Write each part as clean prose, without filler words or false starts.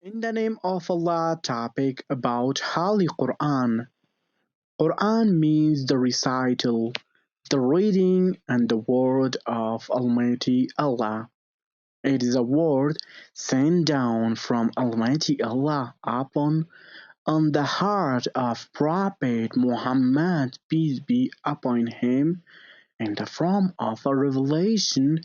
In the name of Allah, topic about Holy Quran. Quran means the recital, the reading and the word of Almighty Allah. It is a word sent down from Almighty Allah upon on the heart of Prophet Muhammad, peace be upon him, in the form of a revelation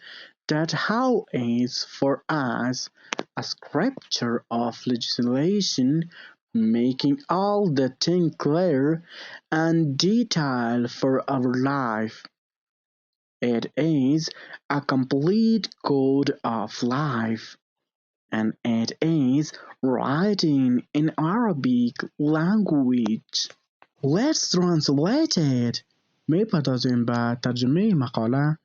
that how is for us a scripture of legislation, making all the thing clear and detailed for our life. It is a complete code of life, and it is writing in Arabic language. Let's translate it. میپردازیم به ترجمه مقاله.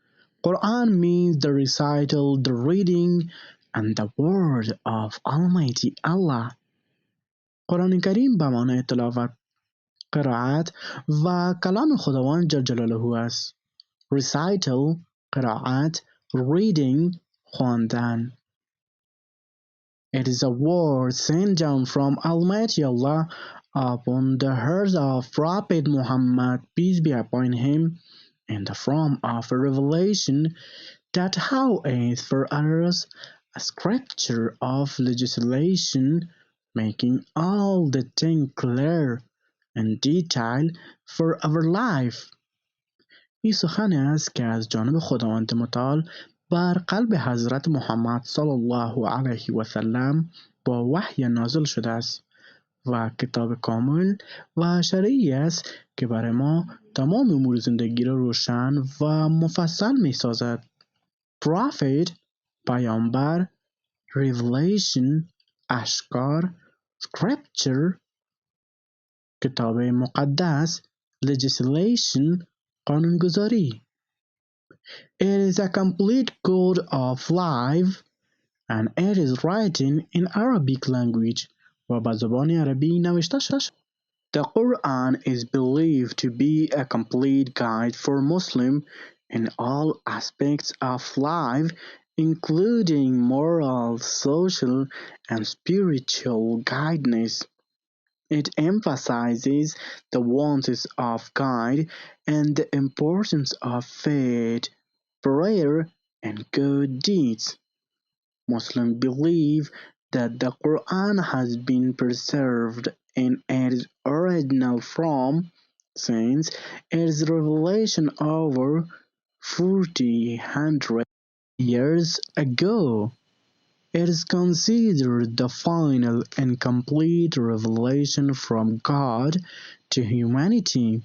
Quran means the recital, the reading, and the word of Almighty Allah. قرانکریم به معنای تلاوت، قرائت و کلام خداوند جل جلاله است. Recital، قرائت، reading، خواندن. It is a word sent down from Almighty Allah upon the heart of Prophet Muhammad, peace be upon him, in the form of a revelation that how is for others a scripture of legislation, making all the thing clear and detailed for our life. این سخن است که از جانب خداوند متعال بر قلب حضرت محمد صلی الله علیه و سلم با وحی نازل شده است و کتاب کامل و شرعی است که برای ما تمام امور زندگی را روشن و مفصل می سازد. Prophet، پیامبر، revelation، اشکار، scripture، کتاب مقدس، legislation، قانونگذاری. It is a complete code of life and it is written in Arabic language و به زبان عربی نوشته شده. The Quran is believed to be a complete guide for Muslims in all aspects of life, including moral, social, and spiritual guidance. It emphasizes the wants of God and the importance of faith, prayer, and good deeds. Muslims believe that the Quran has been preserved in its original form since its revelation over 400 years ago. It is considered the final and complete revelation from God to humanity.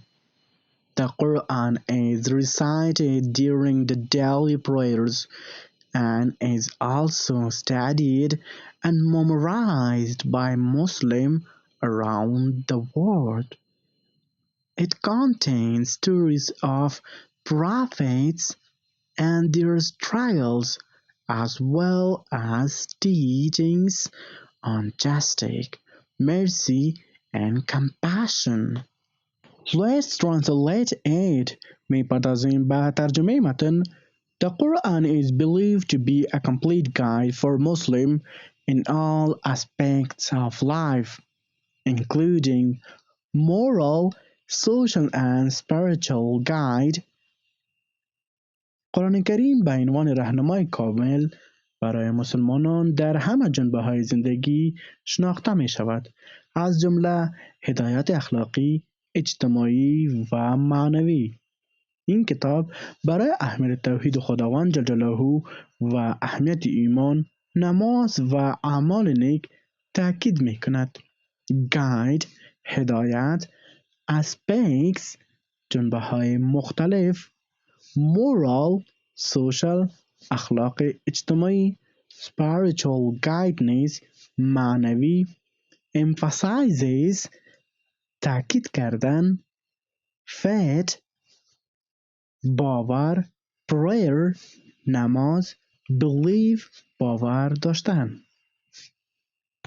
The Quran is recited during the daily prayers and is also studied and memorized by Muslims around the world. It contains stories of prophets and their trials, as well as teachings on justice, mercy, and compassion. Let's translate it. میپردازیم به ترجمه متن. The Quran is believed to be a complete guide for Muslims in all aspects of life, including moral, social, and spiritual guide. قرآنکریم به عنوان راهنمای کامل برای مسلمانان در همه جنبه‌های زندگی شناخته می شود، از جمله هدایت اخلاقی، اجتماعی و معنوی. این کتاب برای اهمیت توحید خداوند جل جلاله و اهمیت ایمان، نماز و اعمال نیک تاکید می کند. گاید، هدایت، اسپیکس، جنبه های مختلف، moral، social، اخلاق اجتماعی، spiritual guidance، معنوی، emphasizes، تاکید کردن، faith، باور، prayer، نماز، believe، باور داشتن.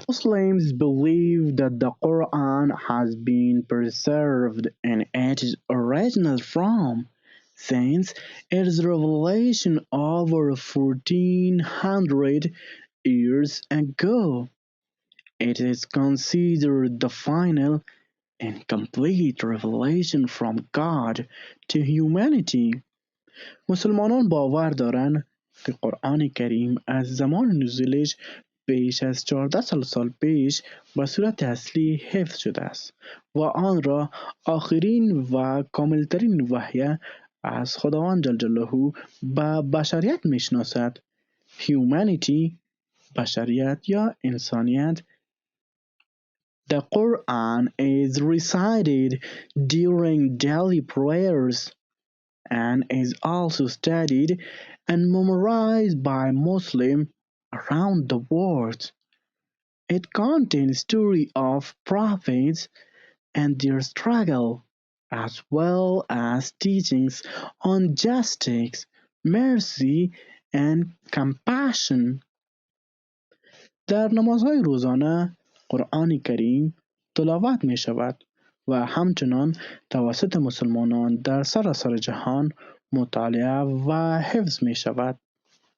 Muslims believe that the Quran has been preserved in its original form since its revelation over 1400 years ago. It is considered the final and complete revelation from God to humanity. مسلمانان باور دارند که قرآن کریم از زمان نزولش بیش از 14 سال پیش به صورت اصلی حفظ شده است و آن را آخرین و کاملترین وحی از خداوند جل جلاله به بشریت میشناسد. Humanity، بشریت یا انسانیت. The Quran is recited during daily prayers and is also studied and memorized by Muslims around the world. It contains stories of prophets and their struggle, as well as teachings on justice, mercy, and compassion. در نمازهای روزانه قرآن کریم تلاوت می شود و همچنان توسط مسلمانان در سراسر جهان مطالعه و حفظ می شود.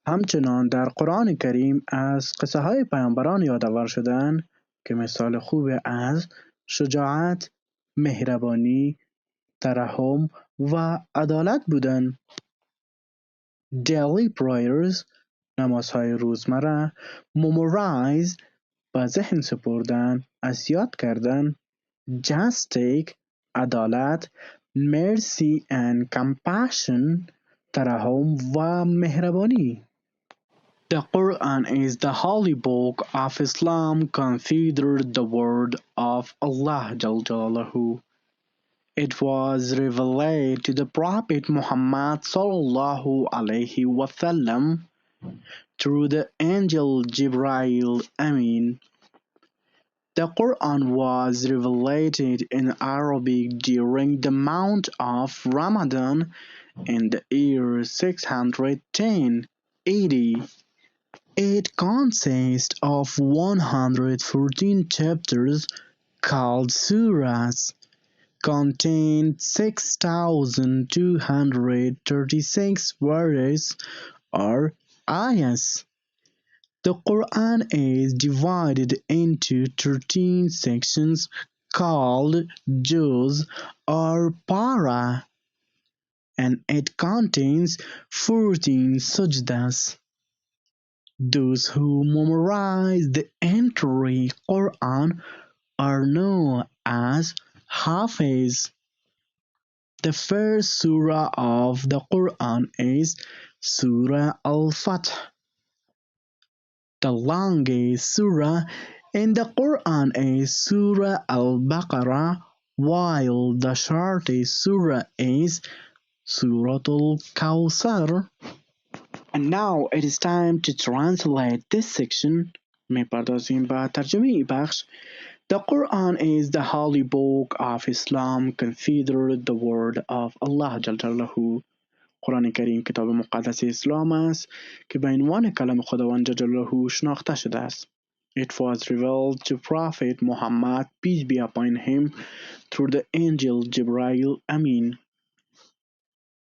همچنان در قرآن کریم از قصه های پیامبران یادآور شده‌اند که مثال خوب از شجاعت، مهربانی، ترحم و عدالت بودند. Daily prayers، نمازهای روزمره، memorize، به ذهن سپردن، از یاد کردن، justice، عدالت، mercy and compassion، ترحم و مهربانی. The Quran is the holy book of Islam, considered the word of Allah Jal Jalaluhu. It was revealed to the Prophet Muhammad sallallahu alaihi wasallam through the angel Jibreel Amin. The Quran was revealed in Arabic during the month of Ramadan in the year 610 AD. It consists of 114 chapters called surahs, contain 6,236 verses or ayahs. The Quran is divided into 13 sections called juz or para, and it contains 14 sajdas. Those who memorize the entire Quran are known as Hafiz. The first surah of the Quran is Surah Al-Fath. The longest surah in the Quran is Surah Al-Baqarah, while the shortest surah is Surah Al-Kawthar. And now it is time to translate this section. می‌پردازیم به ترجمه بخش. The Quran is the holy book of Islam, considered the word of Allah جل جلاله. قرآن کریم کتاب مقدس اسلام است که به عنوان کلام خداوند جل جلاله شناخته شده است. It was revealed to Prophet Muhammad, peace be upon him, through the angel Jibreel Amin.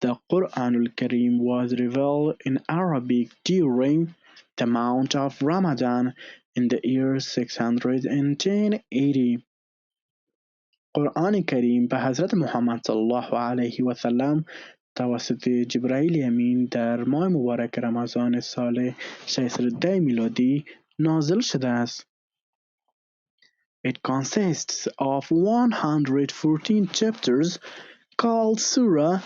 The Quran al-Karim was revealed in Arabic during the month of Ramadan in the year 610 AD. قرآن کریم به حضرت محمد صلی الله علیه و سلم توسط جبرائیل امین در ماه مبارک رمضان سال 610 میلادی نازل شده است. It consists of 114 chapters called surah,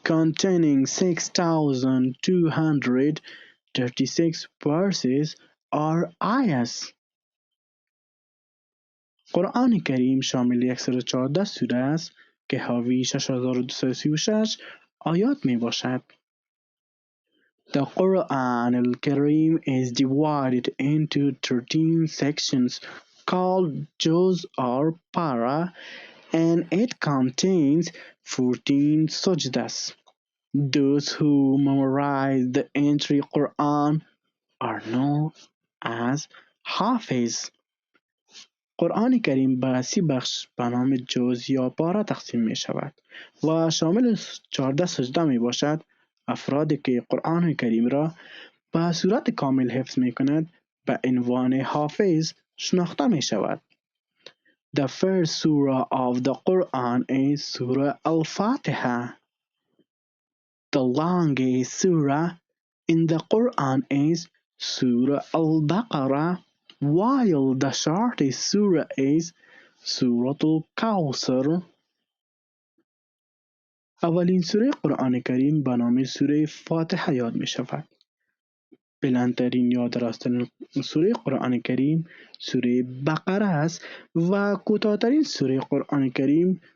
containing 6,236 verses or ayahs. قرآن کریم شامل 114 سوره است که حاوی 6236 آیات می باشد. The Quran al-Karim is divided into 13 sections called juz or para, and it contains 14 sajdas. Those who memorize the entire Quran are known as Hafiz. قرآن کریم به 30 بخش به نام جز یا پاره تقسیم می شود و شامل 14 سجده می باشد. افرادی که قرآن کریم را به صورت کامل حفظ می کند به عنوان حافظ شناخته می شود. The first surah of the Quran is Surah Al-Fatiha. The longest surah in the Quran is Surah Al-Baqarah, while the shortest surah is Surah Al-Kawthar. اولین سوره قرآن کریم به نام سوره فاتحه یاد می شود. بلندترین یا درازترین سوره قرآن کریم سوره بقره است و کوتاه‌ترین سوره قرآن کریم